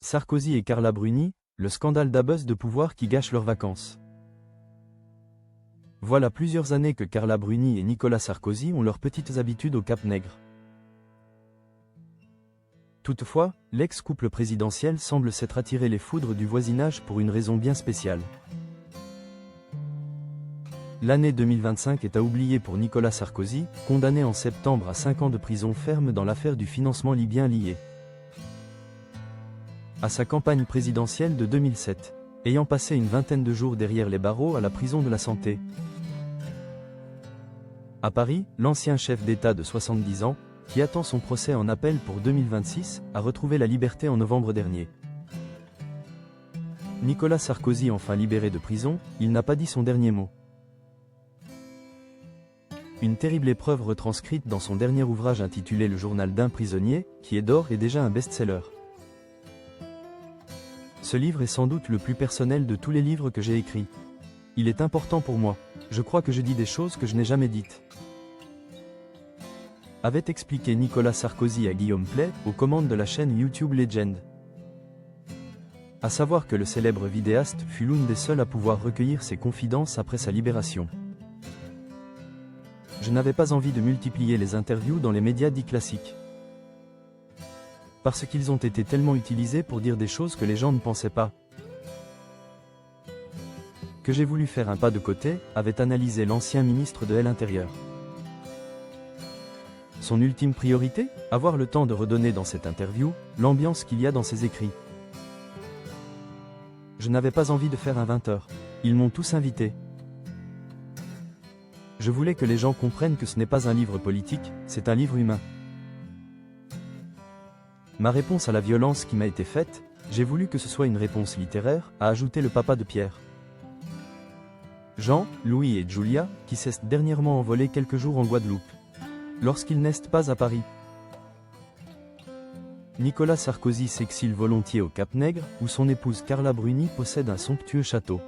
Sarkozy et Carla Bruni, le scandale d'abus de pouvoir qui gâche leurs vacances. Voilà plusieurs années que Carla Bruni et Nicolas Sarkozy ont leurs petites habitudes au Cap-Nègre. Toutefois, l'ex-couple présidentiel semble s'être attiré les foudres du voisinage pour une raison bien spéciale. L'année 2025 est à oublier pour Nicolas Sarkozy, condamné en septembre à 5 ans de prison ferme dans l'affaire du financement libyen lié à sa campagne présidentielle de 2007, ayant passé une vingtaine de jours derrière les barreaux à la prison de la Santé. À Paris, l'ancien chef d'État de 70 ans, qui attend son procès en appel pour 2026, a retrouvé la liberté en novembre dernier. Nicolas Sarkozy enfin libéré de prison, il n'a pas dit son dernier mot. Une terrible épreuve retranscrite dans son dernier ouvrage intitulé Le journal d'un prisonnier, qui est d'or et déjà un best-seller. Ce livre est sans doute le plus personnel de tous les livres que j'ai écrits. Il est important pour moi. Je crois que je dis des choses que je n'ai jamais dites. Avait expliqué Nicolas Sarkozy à Guillaume Pley, aux commandes de la chaîne YouTube Legend. À savoir que le célèbre vidéaste fut l'une des seules à pouvoir recueillir ses confidences après sa libération. Je n'avais pas envie de multiplier les interviews dans les médias dits classiques. Parce qu'ils ont été tellement utilisés pour dire des choses que les gens ne pensaient pas. Que j'ai voulu faire un pas de côté, avait analysé l'ancien ministre de l'Intérieur. Son ultime priorité, avoir le temps de redonner dans cette interview, l'ambiance qu'il y a dans ses écrits. Je n'avais pas envie de faire un 20h. Ils m'ont tous invité. Je voulais que les gens comprennent que ce n'est pas un livre politique, c'est un livre humain. Ma réponse à la violence qui m'a été faite, j'ai voulu que ce soit une réponse littéraire, a ajouté le papa de Pierre. Jean, Louis et Julia, qui s'est dernièrement envolé quelques jours en Guadeloupe. Lorsqu'ils n'est pas à Paris. Nicolas Sarkozy s'exile volontiers au Cap-Nègre, où son épouse Carla Bruni possède un somptueux château.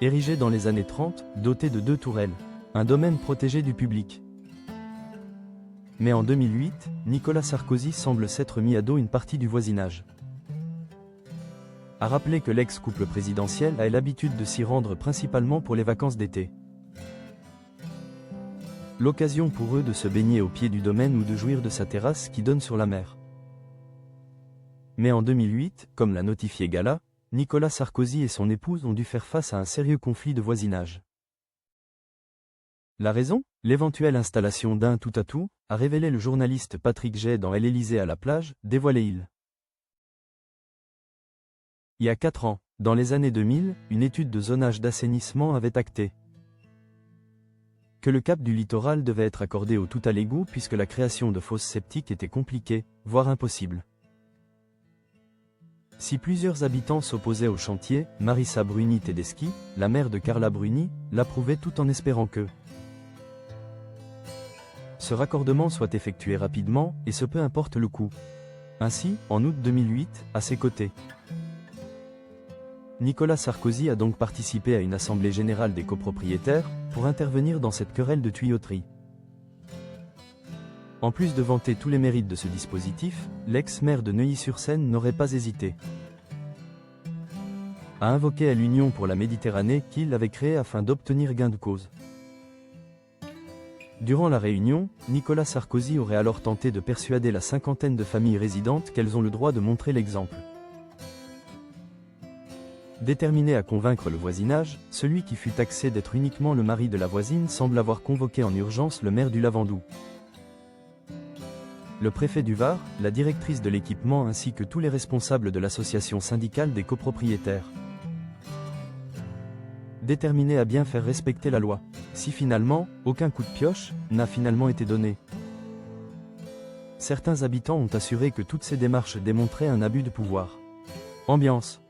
Érigé dans les années 30, doté de 2 tourelles, un domaine protégé du public. Mais en 2008, Nicolas Sarkozy semble s'être mis à dos une partie du voisinage. A rappeler que l'ex-couple présidentiel a l'habitude de s'y rendre principalement pour les vacances d'été. L'occasion pour eux de se baigner au pied du domaine ou de jouir de sa terrasse qui donne sur la mer. Mais en 2008, comme l'a notifié Gala, Nicolas Sarkozy et son épouse ont dû faire face à un sérieux conflit de voisinage. La raison ? L'éventuelle installation d'un tout-à-tout, a révélé le journaliste Patrick Jay dans L'Élysée à la plage, dévoilé il y a 4 ans, dans les années 2000, une étude de zonage d'assainissement avait acté que le cap du littoral devait être accordé au tout à l'égout puisque la création de fosses septiques était compliquée, voire impossible. Si plusieurs habitants s'opposaient au chantier, Marissa Bruni Tedeschi, la mère de Carla Bruni, l'approuvait tout en espérant que ce raccordement soit effectué rapidement, et ce peu importe le coût. Ainsi, en août 2008, à ses côtés, Nicolas Sarkozy a donc participé à une assemblée générale des copropriétaires, pour intervenir dans cette querelle de tuyauterie. En plus de vanter tous les mérites de ce dispositif, l'ex-maire de Neuilly-sur-Seine n'aurait pas hésité à invoquer à l'Union pour la Méditerranée qu'il avait créée afin d'obtenir gain de cause. Durant la réunion, Nicolas Sarkozy aurait alors tenté de persuader la cinquantaine de familles résidentes qu'elles ont le droit de montrer l'exemple. Déterminé à convaincre le voisinage, celui qui fut taxé d'être uniquement le mari de la voisine semble avoir convoqué en urgence le maire du Lavandou, le préfet du Var, la directrice de l'équipement ainsi que tous les responsables de l'association syndicale des copropriétaires. Déterminé à bien faire respecter la loi. Si finalement, aucun coup de pioche n'a finalement été donné. Certains habitants ont assuré que toutes ces démarches démontraient un abus de pouvoir. Ambiance.